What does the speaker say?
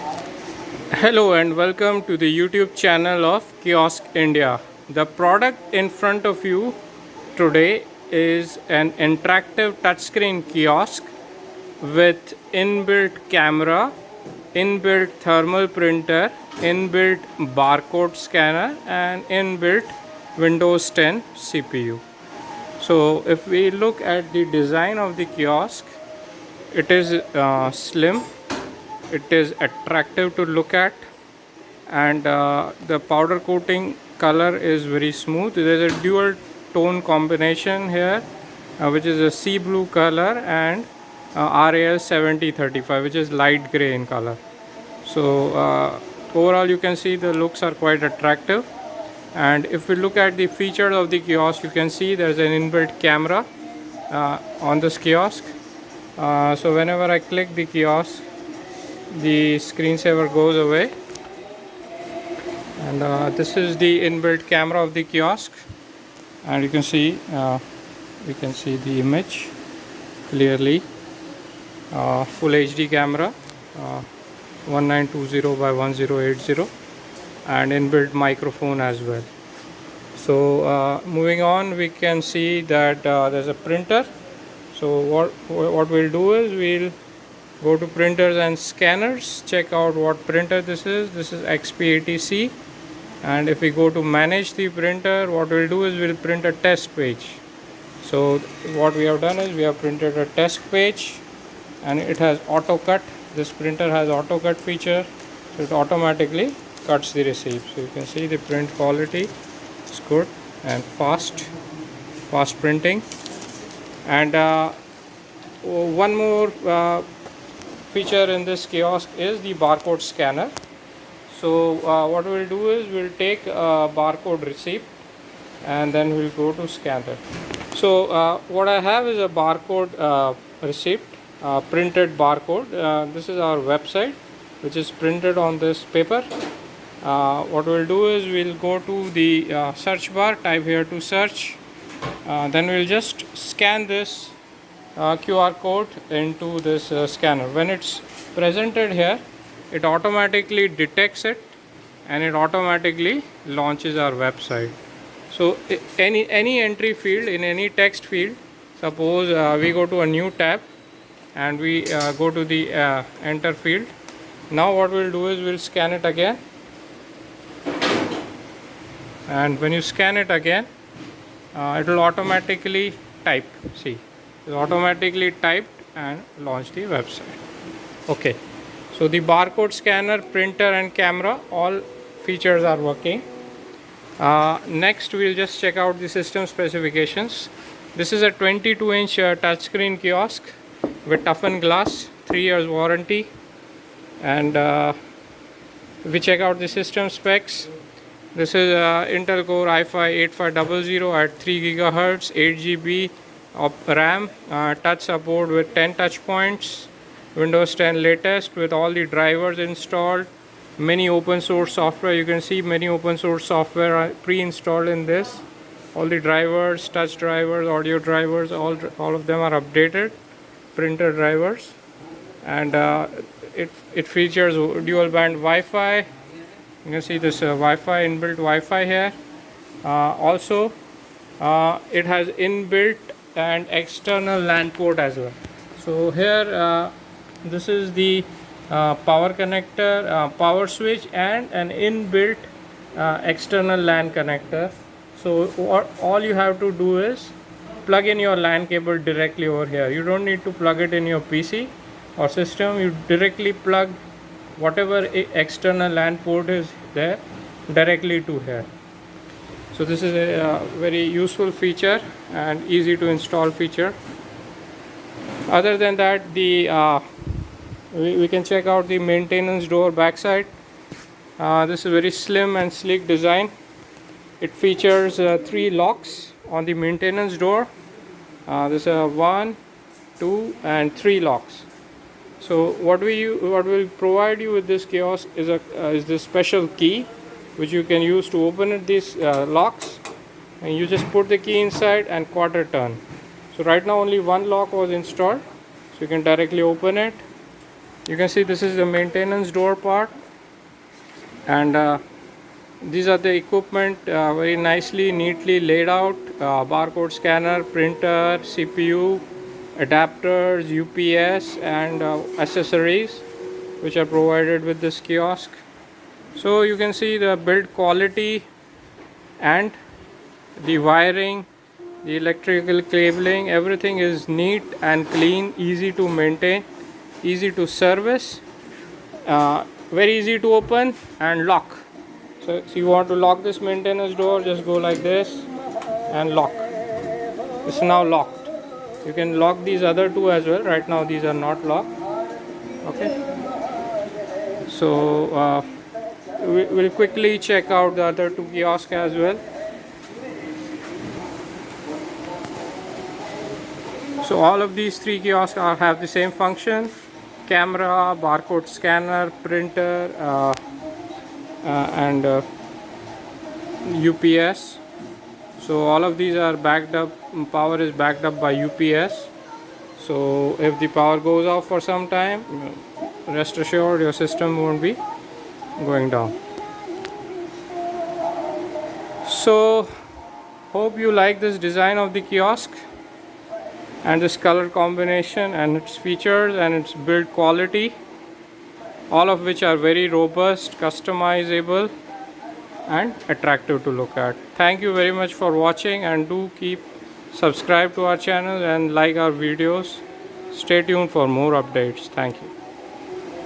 Hello and welcome to the YouTube channel of Kiosk India. The product in front of you today is an interactive touchscreen kiosk with inbuilt camera, inbuilt thermal printer, inbuilt barcode scanner and inbuilt Windows 10 CPU. So if we look at the design of the kiosk, it is slim, it is attractive to look at, and the powder coating color is very smooth. There is a dual tone combination here, which is a sea blue color, and RAL 7035, which is light gray in color. So overall you can see the looks are quite attractive. And if we look at the features of the kiosk, you can see there is an inbuilt camera on this kiosk. So whenever I click the kiosk, the screensaver goes away, and this is the inbuilt camera of the kiosk, and you can see the image clearly. Full HD camera, 1920 by 1080, and inbuilt microphone as well. So moving on, we can see that there's a printer. So what we'll do is we'll go to printers and scanners, check out what printer this is. This is XP80C. And if we go to manage the printer, what we'll do is we'll print a test page. So what we have done is we have printed a test page, and it has auto cut. This printer has auto cut feature, so it automatically cuts the receipt. So you can see the print quality is good and fast printing. And one more feature in this kiosk is the barcode scanner. So what we'll do is we'll take a barcode receipt and then we'll go to scanner. So what I have is a barcode receipt, printed barcode. This is our website, which is printed on this paper. What we'll do is we'll go to the search bar, type here to search, then we'll just scan this QR code into this scanner. When it's presented here, it automatically detects it and it automatically launches our website. So any entry field in any text field, suppose we go to a new tab and we go to the enter field. Now what we'll do is we'll scan it again, and when you scan it again, it will automatically type. See, it's automatically typed and launch the website. Okay. So the barcode scanner, printer and camera, all features are working. Next we'll just check out the system specifications. This is a 22-inch touchscreen kiosk with toughened glass, 3 years warranty. And we check out the system specs. This is Intel Core i5-8500 at 3 GHz, 8 GB of RAM, touch support with 10 touch points. Windows 10 latest with all the drivers installed, many open source software. You can see many open source software are pre-installed in this. All the drivers, touch drivers, audio drivers, all of them are updated. Printer drivers, and it features dual band Wi-Fi. You can see this Wi-Fi, inbuilt Wi-Fi here. Also it has inbuilt and external LAN port as well. So here this is the power connector, power switch, and an inbuilt external LAN connector. So all you have to do is plug in your LAN cable directly over here. You don't need to plug it in your PC or system. You directly plug whatever external LAN port is there directly to here. So this is a very useful feature and easy to install feature. Other than that, the we can check out the maintenance door backside. This is very slim and sleek design. It features 3 locks on the maintenance door. This is 1, 2 and 3 locks. So what will provide you with this kiosk is this special key, which you can use to open these locks, and you just put the key inside and quarter turn. So right now only one lock was installed, so you can directly open it, You can see this is the maintenance door part, and these are the equipment, very nicely, neatly laid out. Barcode scanner, printer, CPU, adapters, UPS, and accessories which are provided with this kiosk. So you can see the build quality and the wiring, the electrical cabling, everything is neat and clean, easy to maintain, easy to service, very easy to open and lock. So if you want to lock this maintenance door, just go like this and lock. It's now locked. You can lock these other two as well. Right now these are not locked. Okay. So we'll quickly check out the other two kiosks as well. So all of these three kiosks have the same function: camera, barcode scanner, printer, and UPS. So all of these are backed up, power is backed up by UPS. So if the power goes off for some time, rest assured your system won't be going down. So hope you like this design of the kiosk and this color combination and its features and its build quality, all of which are very robust, customizable, and attractive to look at. Thank you very much for watching, and do keep subscribe to our channel and like our videos. Stay tuned for more updates. Thank you.